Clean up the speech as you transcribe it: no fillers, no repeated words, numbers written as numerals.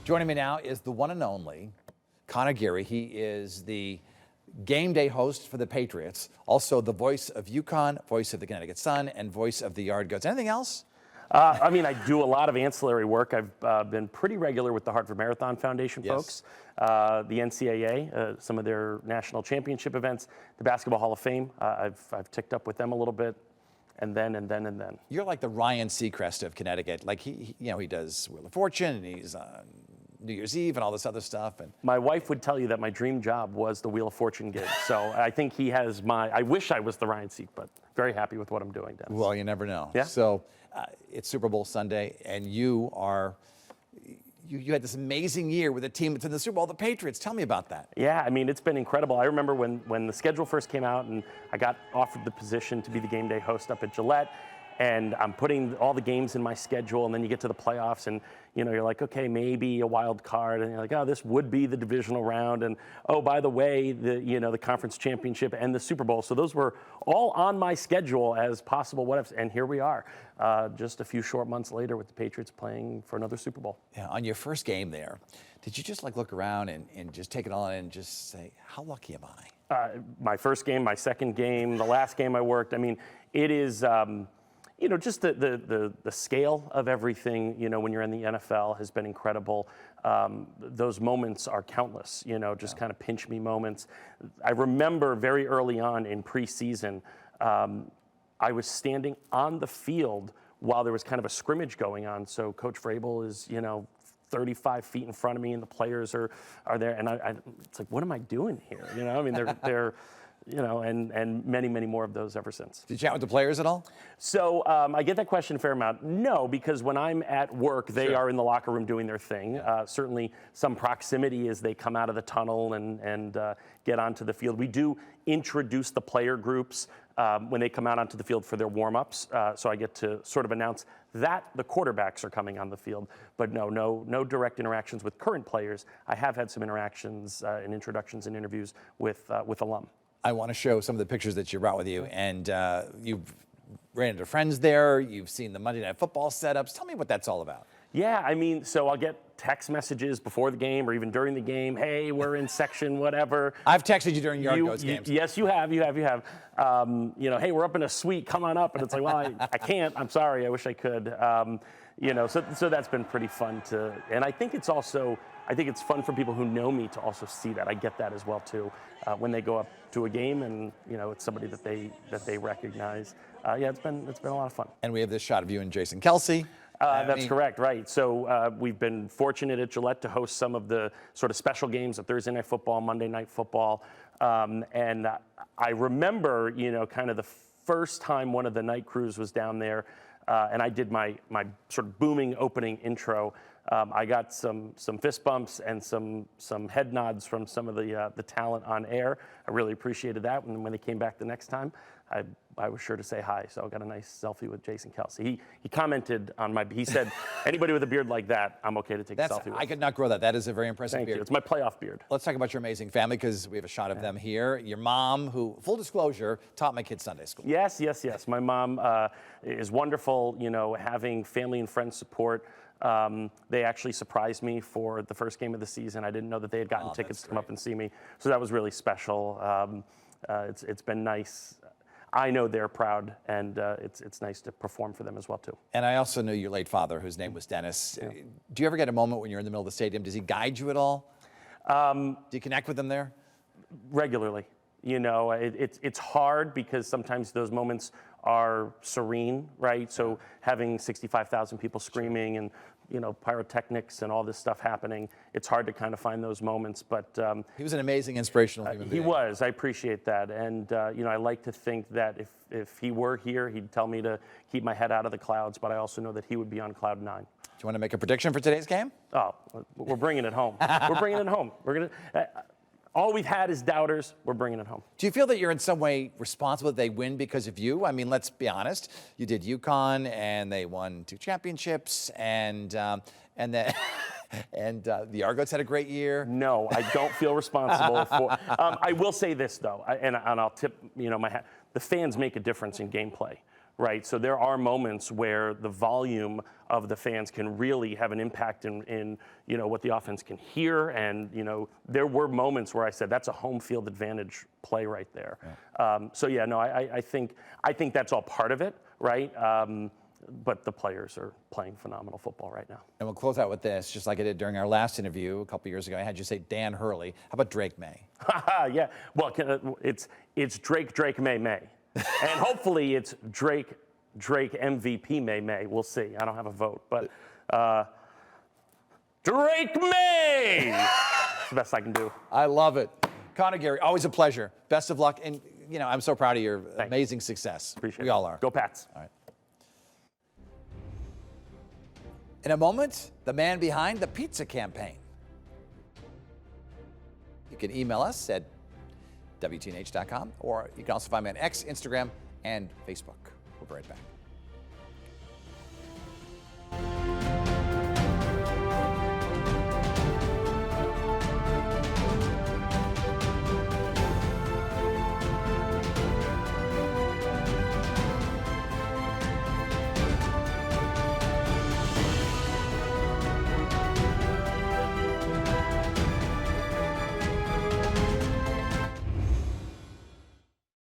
Joining me now is the one and only Conor Geary. He is the game day host for the Patriots, also the voice of UConn, voice of the Connecticut Sun, and voice of the Yard Goats. Anything else? I do a lot of ancillary work. I've been pretty regular with the Hartford Marathon Foundation folks, the NCAA, some of their national championship events, the Basketball Hall of Fame. I've ticked up with them a little bit, and then. You're like the Ryan Seacrest of Connecticut. Like he does Wheel of Fortune, and he's on New Year's Eve and all this other stuff. And my wife would tell you that my dream job was the Wheel of Fortune gig. So I think he has I wish I was the Ryan Seek, but very happy with what I'm doing, Dennis. Well, you never know. Yeah. So it's Super Bowl Sunday, and you had this amazing year with a team that's in the Super Bowl, the Patriots. Tell me about that. Yeah, it's been incredible. I remember when the schedule first came out and I got offered the position to be the game day host up at Gillette, and I'm putting all the games in my schedule, and then you get to the playoffs, and you're like, okay, maybe a wild card, and you're like, oh, this would be the divisional round, and oh, by the way, the conference championship and the Super Bowl. So those were all on my schedule as possible what ifs, and here we are, just a few short months later with the Patriots playing for another Super Bowl. Yeah, on your first game there, did you just look around and just take it all in and just say, how lucky am I? My first game, my second game, the last game I worked. It is. Just the scale of everything, when you're in the NFL has been incredible. Those moments are countless, kind of pinch me moments. I remember very early on in preseason, I was standing on the field while there was kind of a scrimmage going on. So Coach Vrabel is, 35 feet in front of me and the players are there. And it's like, what am I doing here? They're and many, many more of those ever since. Did you chat with the players at all? So I get that question a fair amount. No, because when I'm at work, they are in the locker room doing their thing. Certainly some proximity as they come out of the tunnel and get onto the field. We do introduce the player groups when they come out onto the field for their warm-ups. So I get to sort of announce that the quarterbacks are coming on the field. But no direct interactions with current players. I have had some interactions and introductions and interviews with alum. I want to show some of the pictures that you brought with you, and you've ran into friends there. You've seen the Monday Night Football setups. Tell me what that's all about. Yeah, so I'll get text messages before the game or even during the game. Hey, we're in section whatever. I've texted you during Yard Goats games. Yes, you have. Hey, we're up in a suite. Come on up. And it's like, well, I can't. I'm sorry. I wish I could. So that's been pretty fun and I think it's fun for people who know me to also see that. I get that as well too when they go up to a game and it's somebody that they recognize. It's been a lot of fun. And we have this shot of you and Jason Kelce. That's correct, right. So we've been fortunate at Gillette to host some of the sort of special games of Thursday Night Football, Monday Night Football. And I remember, kind of the first time one of the night crews was down there and I did my sort of booming opening intro. I got some fist bumps and some head nods from some of the talent on air. I really appreciated that. And when they came back the next time, I was sure to say hi. So I got a nice selfie with Jason Kelce. He commented on he said, anybody with a beard like that, I'm okay to take a selfie with. I could not grow that. That is a very impressive Thank beard. you. It's my playoff beard. Let's talk about your amazing family, because we have a shot of them here. Your mom, who, full disclosure, taught my kids Sunday school. Yes. My mom is wonderful, having family and friends support. They actually surprised me for the first game of the season. I didn't know that they had gotten tickets to come up and see me. So that was really special. It's been nice. I know they're proud, and it's nice to perform for them as well, too. And I also knew your late father, whose name was Dennis. Yeah. Do you ever get a moment when you're in the middle of the stadium? Does he guide you at all? Do you connect with him there? Regularly. It's hard because sometimes those moments are serene, right? So having 65,000 people screaming and pyrotechnics and all this stuff happening, it's hard to kind of find those moments. But he was an amazing, inspirational human being. He was. I appreciate that, and I like to think that if he were here, he'd tell me to keep my head out of the clouds. But I also know that he would be on cloud 9. Do you want to make a prediction for today's game? Oh, we're bringing it home. We're bringing it home. We're gonna. All we've had is doubters. We're bringing it home. Do you feel that you're in some way responsible that they win because of you? Let's be honest. You did UConn, and they won 2 championships, and then the Yard Goats had a great year. No, I don't feel responsible for. I will say this though, and I'll tip my hat. The fans make a difference in gameplay. right? So there are moments where the volume of the fans can really have an impact in what the offense can hear. And, there were moments where I said, that's a home field advantage play right there. Yeah. I think that's all part of it, right? But the players are playing phenomenal football right now. And we'll close out with this, just like I did during our last interview a couple years ago. I had you say Dan Hurley. How about Drake May? Yeah. Well, it's Drake May. And hopefully it's Drake MVP May. We'll see. I don't have a vote, but Drake May. That's the best I can do. I love it. Conor, Geary, always a pleasure. Best of luck. And, I'm so proud of your amazing success. Appreciate it. We all are. Go Pats. All right. In a moment, the man behind the pizza campaign. You can email us at WTNH.com, or you can also find me on X, Instagram, and Facebook. We'll be right back.